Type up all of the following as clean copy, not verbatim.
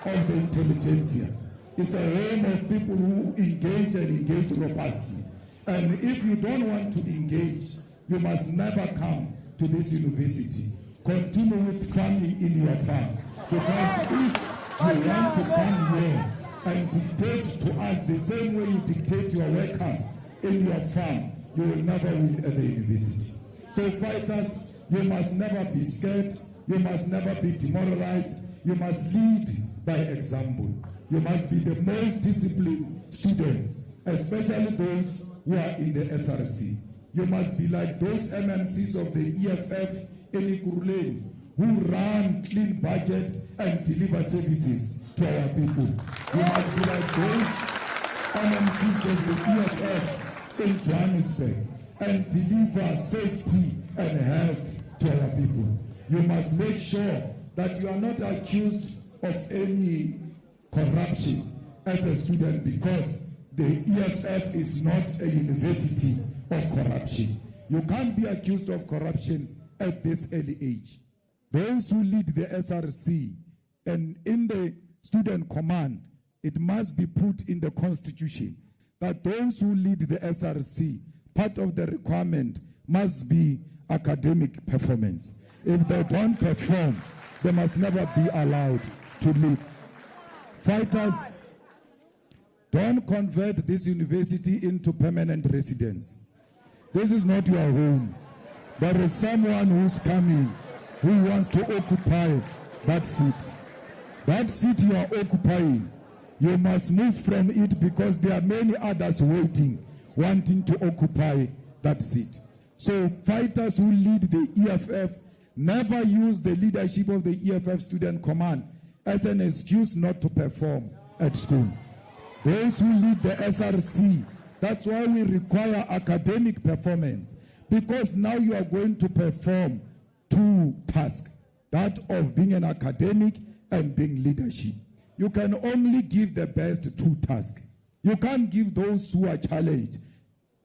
of the intelligentsia. It's a home of people who engage and engage robustly. And if you don't want to engage, you must never come to this university. Continue with farming in your farm. Because if you want to come here and dictate to us the same way you dictate your workers in your farm, you will never win at the university. So fighters, you must never be scared. You must never be demoralized. You must lead by example. You must be the most disciplined students, especially those who are in the SRC. You must be like those MMCs of the EFF in Ikuruleni who run clean budget and deliver services to our people. You must be like those MMCs of the EFF in Johannesburg and deliver safety and health to our people. You must make sure that you are not accused of any corruption as a student, because the EFF is not a university of corruption. You can't be accused of corruption at this early age. Those who lead the SRC and in the student command, it must be put in the constitution that those who lead the SRC, part of the requirement must be academic performance. If they don't perform, they must never be allowed to lead. Fighters, don't convert this university into permanent residence. This is not your home. There is someone who's coming who wants to occupy that seat. That seat you are occupying, you must move from it, because there are many others waiting, wanting to occupy that seat. So fighters who lead the EFF never use the leadership of the EFF Student Command as an excuse not to perform at school. Those who lead the SRC, that's why we require academic performance, because now you are going to perform two tasks, that of being an academic and being leadership. You can only give the best two tasks. You can't give those who are challenged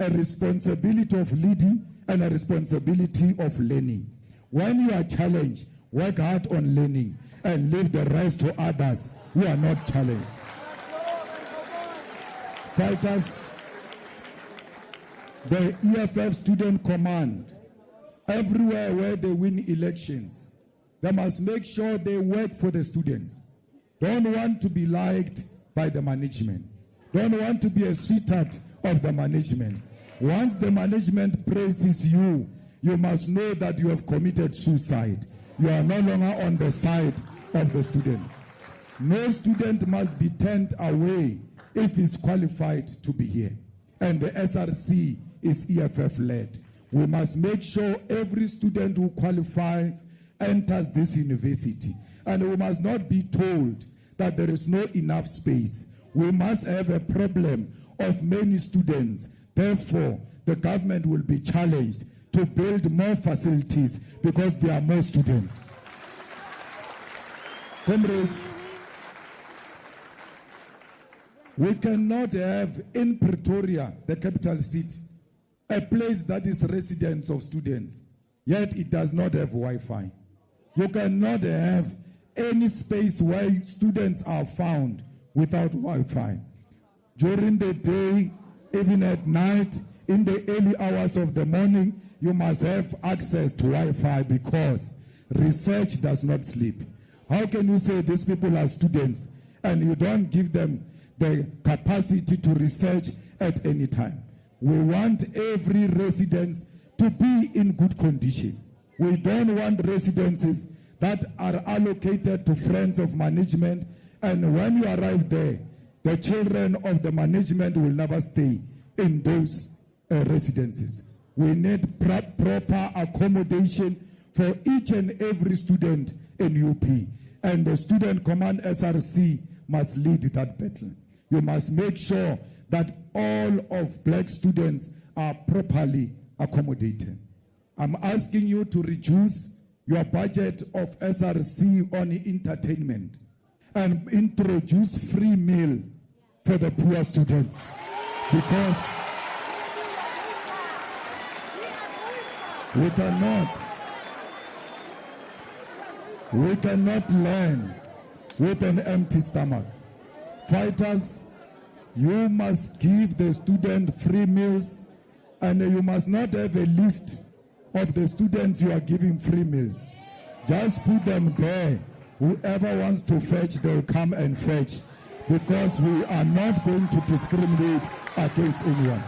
a responsibility of leading and a responsibility of learning. When you are challenged, work hard on learning and leave the rest to others who are not challenged. Fighters, the EFF Student Command, everywhere where they win elections, they must make sure they work for the students. Don't want to be liked by the management. Don't want to be a sweetheart of the management. Once the management praises you, you must know that you have committed suicide. You are no longer on the side of the student. No student must be turned away if he's qualified to be here. And the SRC is EFF-led. We must make sure every student who qualifies enters this university. And we must not be told that there is no enough space. We must have a problem of many students. Therefore, the government will be challenged to build more facilities because there are more students. Comrades, we cannot have in Pretoria, the capital city, a place that is residence of students, yet it does not have Wi-Fi. You cannot have any space where students are found without Wi-Fi. During the day, even at night, in the early hours of the morning, you must have access to Wi-Fi, because research does not sleep. How can you say these people are students and you don't give them the capacity to research at any time? We want every residence to be in good condition. We don't want residences that are allocated to friends of management, and when you arrive there, the children of the management will never stay in those residences. We need proper accommodation for each and every student in UP. And the Student Command SRC must lead that battle. You must make sure that all of black students are properly accommodated. I'm asking you to reduce your budget of SRC on entertainment and introduce free meal for the poor students, because we cannot learn with an empty stomach. Fighters, you must give the student free meals, and you must not have a list of the students you are giving free meals. Just put them there. Whoever wants to fetch, they'll come and fetch, because we are not going to discriminate against anyone.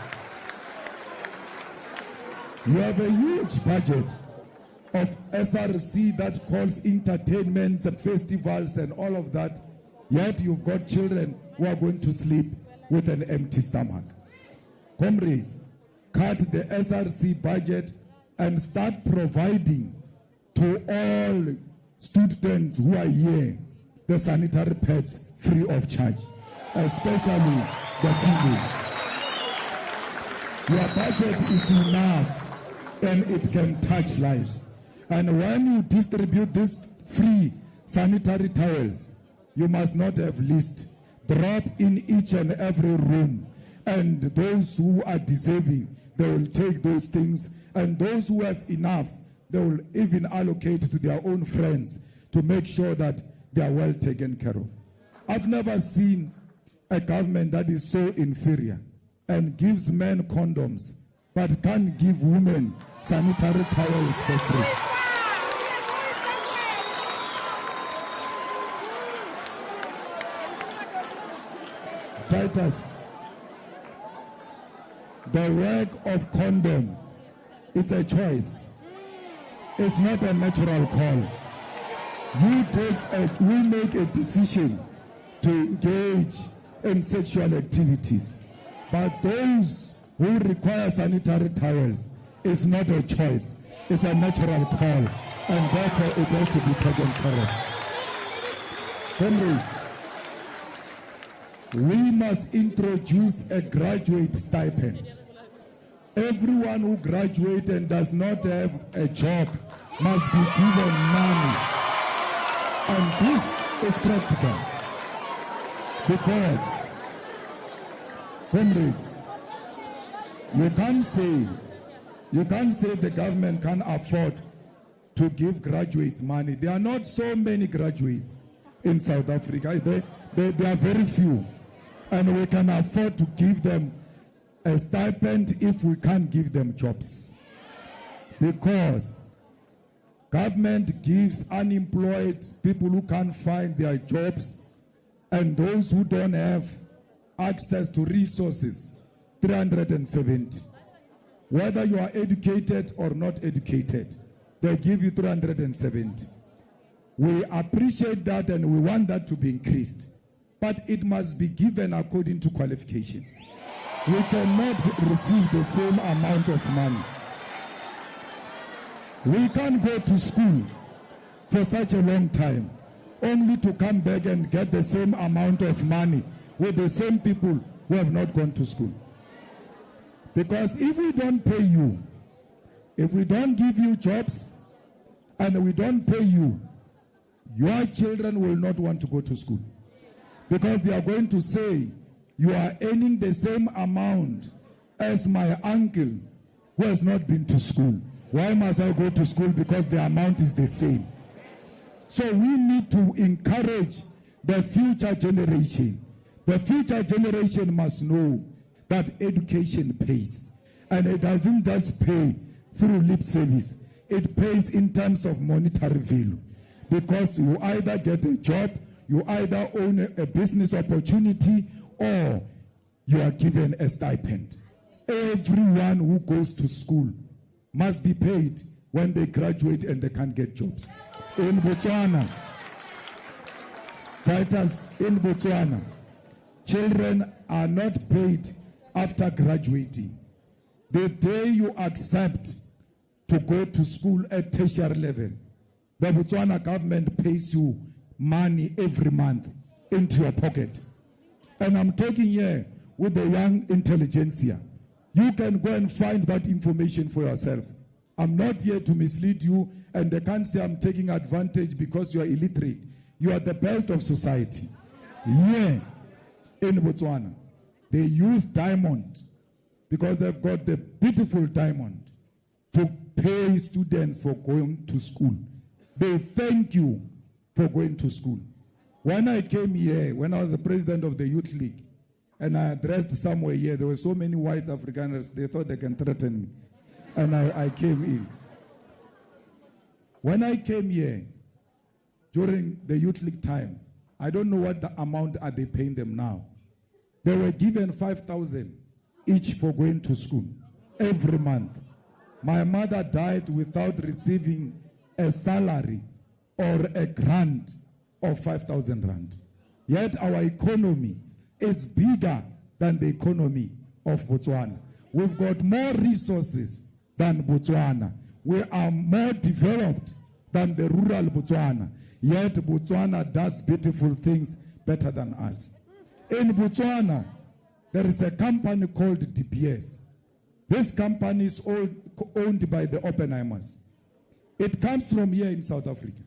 You have a huge budget of SRC that calls entertainments and festivals and all of that, yet you've got children who are going to sleep with an empty stomach. Comrades, cut the SRC budget and start providing to all students who are here the sanitary pads free of charge, especially the females. Your budget is enough and it can touch lives. And when you distribute these free sanitary towels, you must not have list. Drop in each and every room, and those who are deserving, they will take those things, and those who have enough, they will even allocate to their own friends to make sure that they are well taken care of. I've never seen a government that is so inferior and gives men condoms but can't give women sanitary towels for free. Fighters, the work of condom, it's a choice. It's not a natural call. We make a decision to engage in sexual activities. But those who require sanitary towels, it's not a choice. It's a natural call. And therefore it has to be taken care of. Comrades, we must introduce a graduate stipend. Everyone who graduates and does not have a job must be given money. And this is practical. Because, comrades, you can't say the government can afford to give graduates money. There are not so many graduates in South Africa. There are very few. And we can afford to give them a stipend if we can't give them jobs. Because government gives unemployed people who can't find their jobs and those who don't have access to resources, 370. Whether you are educated or not educated, they give you 370. We appreciate that and we want that to be increased. But it must be given according to qualifications. We cannot receive the same amount of money. We can't go to school for such a long time only to come back and get the same amount of money with the same people who have not gone to school. Because if we don't pay you, if we don't give you jobs and we don't pay you, your children will not want to go to school. Because they are going to say, you are earning the same amount as my uncle who has not been to school. Why must I go to school? Because the amount is the same. So we need to encourage the future generation. The future generation must know that education pays. And it doesn't just pay through lip service. It pays in terms of monetary value. Because you either get a job, you either own a business opportunity, or you are given a stipend. Everyone who goes to school must be paid when they graduate and they can't get jobs. In Botswana, fighters in Botswana, children are not paid after graduating. The day you accept to go to school at tertiary level, the Botswana government pays you money every month into your pocket. And I'm talking here with the young intelligentsia. You can go and find that information for yourself. I'm not here to mislead you, and they can't say I'm taking advantage because you are illiterate. You are the best of society. Here in Botswana, they use diamond because they've got the beautiful diamond to pay students for going to school. They thank you for going to school. When I came here, when I was the president of the Youth League, and I addressed somewhere here, there were so many white Afrikaners, they thought they can threaten me. And I came in. When I came here, during the Youth League time, I don't know what the amount are they paying them now. They were given 5,000 each for going to school every month. My mother died without receiving a salary or a grant of 5,000 rand. Yet our economy is bigger than the economy of Botswana. We've got more resources than Botswana. We are more developed than the rural Botswana. Yet Botswana does beautiful things better than us. In Botswana, there is a company called DPS. This company is owned by the Oppenheimers. It comes from here in South Africa.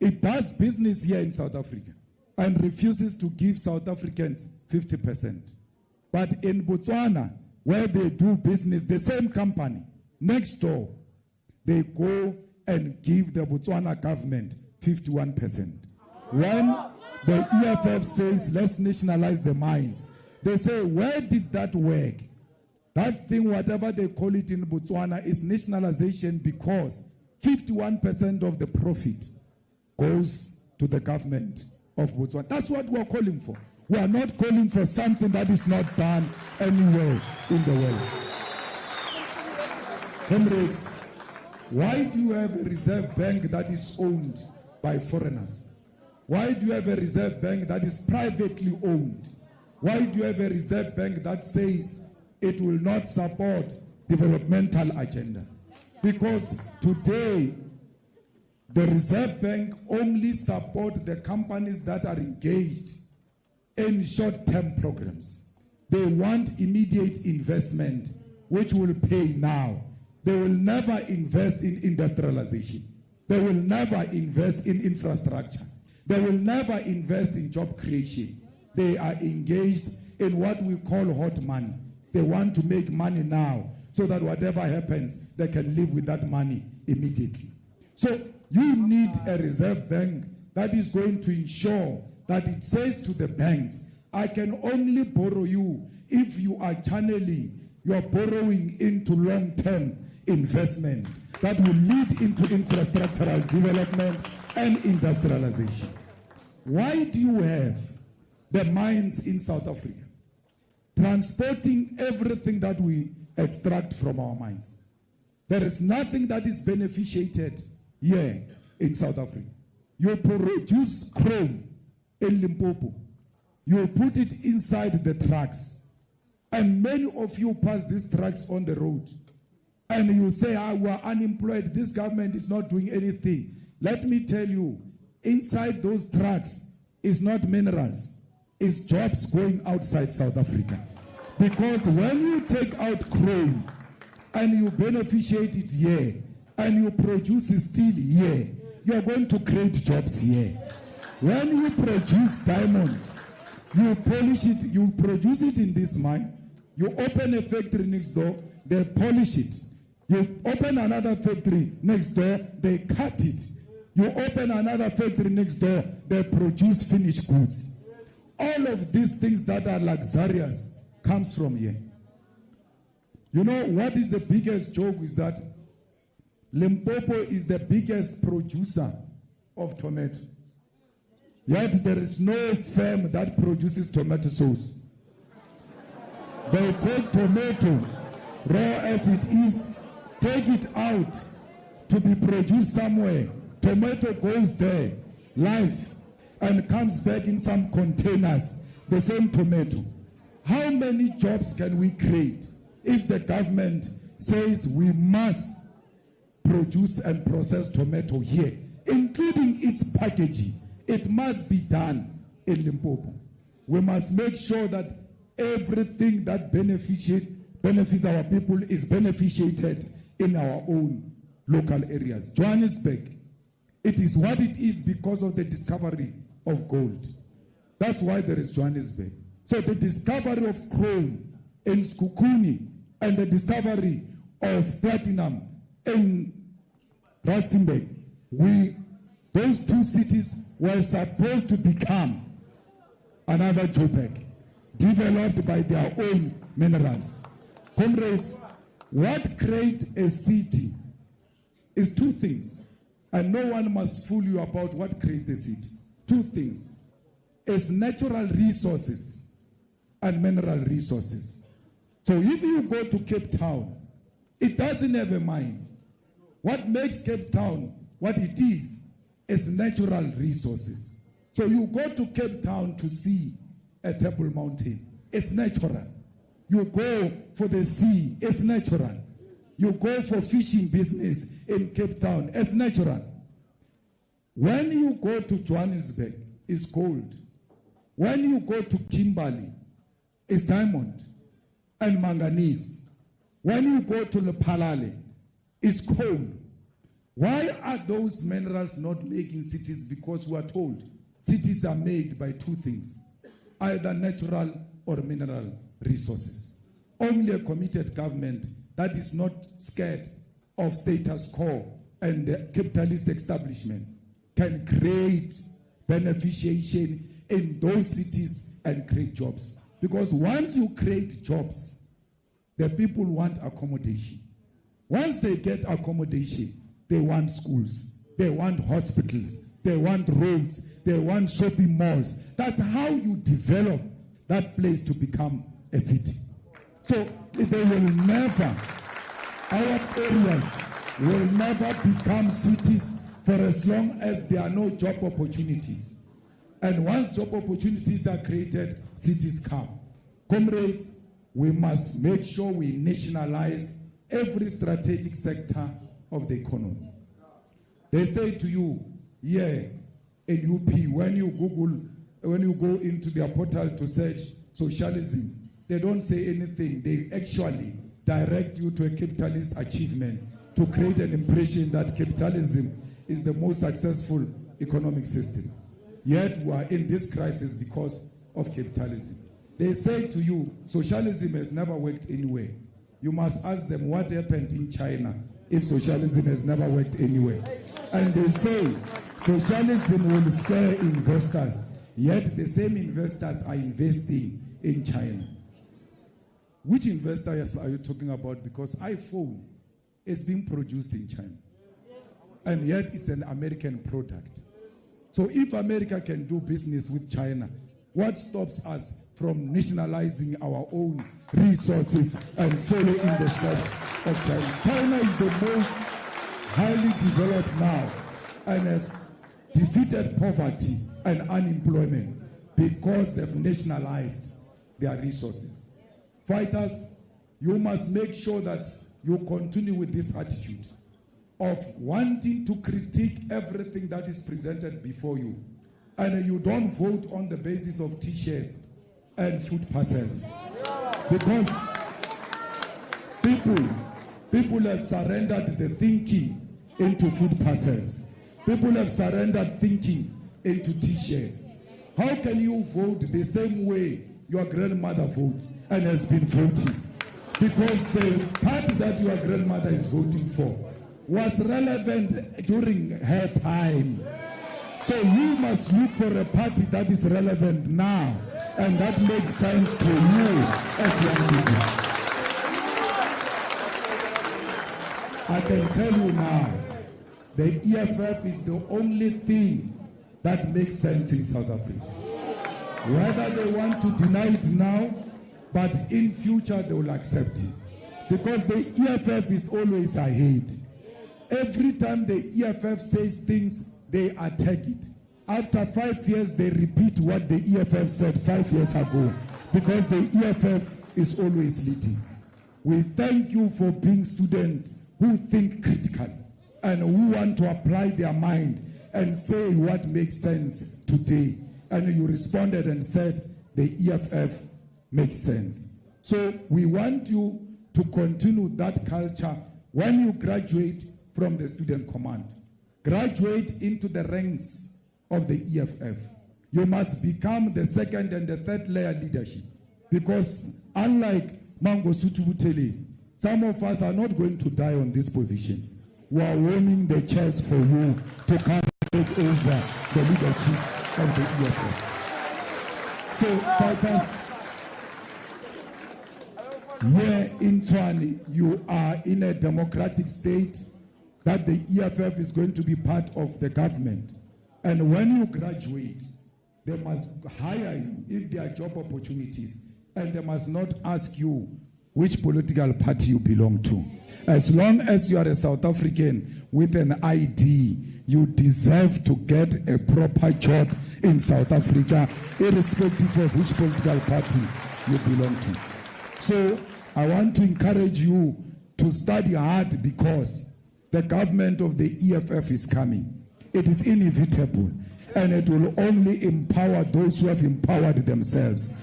It does business here in South Africa and refuses to give South Africans 50%. But in Botswana, where they do business, the same company, next door, they go and give the Botswana government 51%. When the EFF says, let's nationalize the mines, they say, where did that work? That thing, whatever they call it in Botswana, is nationalization because 51% of the profit goes to the government of Botswana. That's what we're calling for. We are not calling for something that is not done anywhere in the world. Comrades, why do you have a reserve bank that is owned by foreigners? Why do you have a reserve bank that is privately owned? Why do you have a reserve bank that says it will not support developmental agenda? Because today, the Reserve Bank only supports the companies that are engaged in short-term programs. They want immediate investment, which will pay now. They will never invest in industrialization. They will never invest in infrastructure. They will never invest in job creation. They are engaged in what we call hot money. They want to make money now so that whatever happens, they can live with that money immediately. So you need a reserve bank that is going to ensure that it says to the banks, I can only borrow you if you are channeling your borrowing into long-term investment that will lead into infrastructural development and industrialization. Why do you have the mines in South Africa transporting everything that we extract from our mines? There is nothing that is beneficiated here in South Africa. You produce chrome in Limpopo. You put it inside the trucks. And many of you pass these trucks on the road. And you say, we are unemployed. This government is not doing anything. Let me tell you, inside those trucks is not minerals. It's jobs going outside South Africa. Because when you take out chrome and you beneficiate it here, and you produce steel here, you are going to create jobs here. When you produce diamond, you polish it, you produce it in this mine, you open a factory next door, they polish it. You open another factory next door, they cut it. You open another factory next door, they produce finished goods. All of these things that are luxurious comes from here. You know what is the biggest joke is that Limpopo is the biggest producer of tomato. Yet there is no firm that produces tomato sauce. They take tomato raw as it is, take it out to be produced somewhere. Tomato goes there, live, and comes back in some containers, the same tomato. How many jobs can we create if the government says we must produce and process tomato here, including its packaging? It must be done in Limpopo. We must make sure that everything that benefits our people is beneficiated in our own local areas. Johannesburg, it is what it is because of the discovery of gold. That's why there is Johannesburg. So the discovery of chrome in Skukuni and the discovery of platinum in Rustenburg, we Those two cities were supposed to become another Joburg, developed by their own minerals. Comrades, what creates a city is two things, and no one must fool you about what creates a city. Two things. It's natural resources and mineral resources. So if you go to Cape Town, it doesn't have a mind. What makes Cape Town what it is natural resources. So you go to Cape Town to see a Table Mountain. It's natural. You go for the sea. It's natural. You go for fishing business in Cape Town. It's natural. When you go to Johannesburg, it's gold. When you go to Kimberley, it's diamond and manganese. When you go to Lephalale, it's coal. Why are those minerals not making cities? Because we are told cities are made by two things, either natural or mineral resources. Only a committed government that is not scared of status quo and the capitalist establishment can create beneficiation in those cities and create jobs. Because once you create jobs, the people want accommodation. Once they get accommodation, they want schools, they want hospitals, they want roads, they want shopping malls. That's how you develop that place to become a city. So they will never, our areas will never become cities for as long as there are no job opportunities. And once job opportunities are created, cities come. Comrades, we must make sure we nationalize every strategic sector of the economy. They say to you, in UP, when you go into their portal to search socialism, they don't say anything. They actually direct you to a capitalist achievement to create an impression that capitalism is the most successful economic system. Yet we are in this crisis because of capitalism. They say to you, socialism has never worked anywhere. You must ask them what happened in China if socialism has never worked anywhere. And they say socialism will scare investors, yet the same investors are investing in China. Which investors are you talking about? Because iPhone is being produced in China, and yet it's an American product. So if America can do business with China, what stops us from nationalizing our own resources and following the steps of China? China is the most highly developed now and has defeated poverty and unemployment because they've nationalized their resources. Fighters, you must make sure that you continue with this attitude of wanting to critique everything that is presented before you, and you don't vote on the basis of t-shirts and food parcels, because people have surrendered the thinking into food parcels. People have surrendered thinking into t-shirts. How can you vote the same way your grandmother votes and has been voting? Because the party that your grandmother is voting for was relevant during her time. So you must look for a party that is relevant now and that makes sense to you as young people. I can tell you now, the EFF is the only thing that makes sense in South Africa. Whether they want to deny it now, but in future they will accept it. Because the EFF is always ahead. Every time the EFF says things, they attack it. After 5 years, they repeat what the EFF said 5 years ago, because the EFF is always leading. We thank you for being students who think critically and who want to apply their mind and say what makes sense today. And you responded and said the EFF makes sense. So we want you to continue that culture. When you graduate from the student command, graduate into the ranks of the EFF. You must become the second and the third layer leadership, because unlike Mangosuthu Buthelezi, some of us are not going to die on these positions. We are warming the chairs for you to come take over the leadership of the EFF. So, fighters, here in Tshwane, you are in a democratic state that the EFF is going to be part of the government. And when you graduate, they must hire you if there are job opportunities, and they must not ask you which political party you belong to. As long as you are a South African with an ID, you deserve to get a proper job in South Africa, irrespective of which political party you belong to. So I want to encourage you to study hard, because the government of the EFF is coming. It is inevitable, and it will only empower those who have empowered themselves.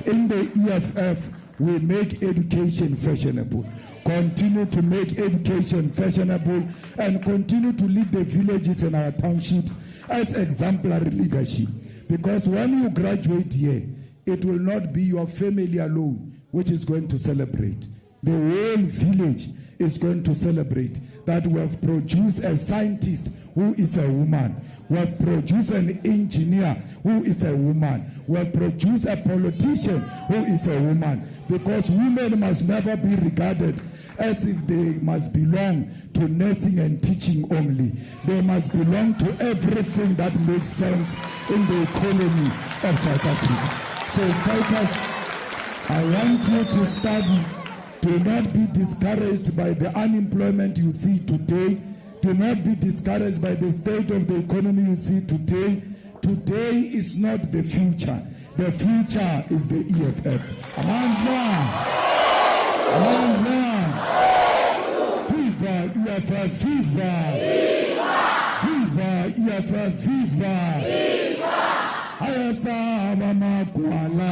In the EFF, we make education fashionable, continue to make education fashionable, and continue to lead the villages and our townships as exemplary leadership. Because when you graduate here, it will not be your family alone which is going to celebrate. The whole village is going to celebrate that we have produced a scientist who is a woman. We have produced an engineer who is a woman. We have produced a politician who is a woman. Because women must never be regarded as if they must belong to nursing and teaching only. They must belong to everything that makes sense in the economy of South Africa. So, fighters, I want you to study. Do not be discouraged by the unemployment you see today. Do not be discouraged by the state of the economy you see today. Today is not the future. The future is the EFF. Amandla! Amandla! Viva EFF! Viva! Viva EFF! Viva! Ayasa mama kwala.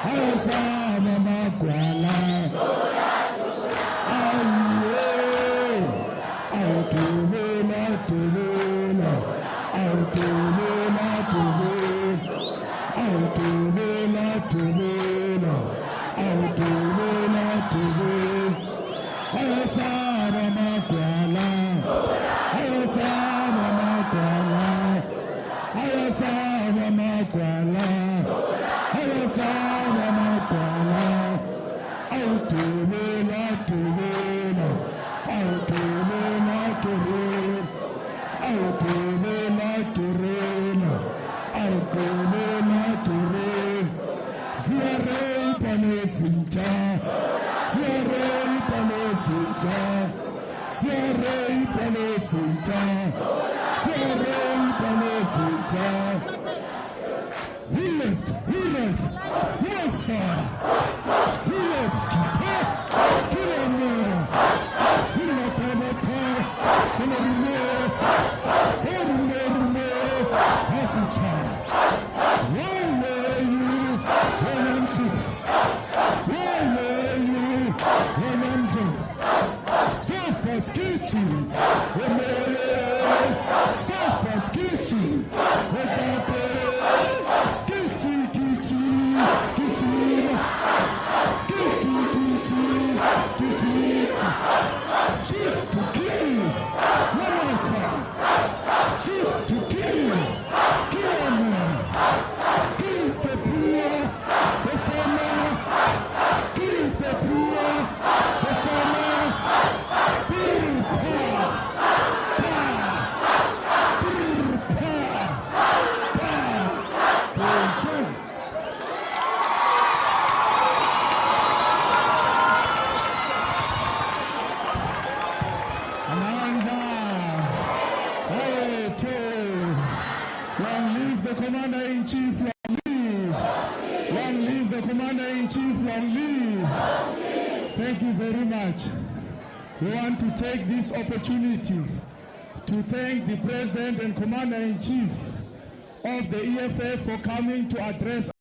Ayasa mama kwala. Thank you very much. We want to take this opportunity to thank the President and Commander-in-Chief of the EFF for coming to address